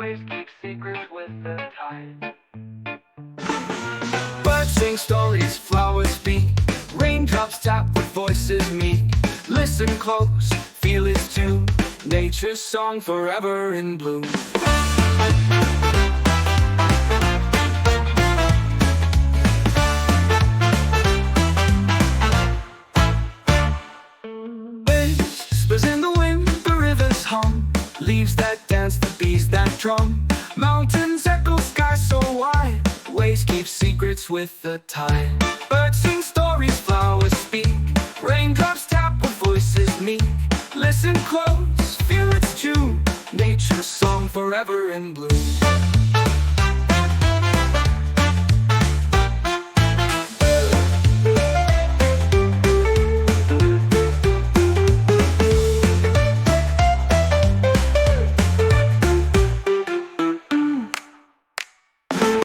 waves keep secrets with the tide. Birds sing stories, flowers speak, raindrops tap with voices meek. Listen close, feel its tune, nature's song forever in bloom. Whispers in the wind, the rivers hum, leaves that dance, the bees that drum. Mountains echo, sky so wide, waves keep secrets with the tide. Birds sing stories, flowers speak, raindrops tap with voices meek. Listen close, feel its tune, nature's song forever in bloom.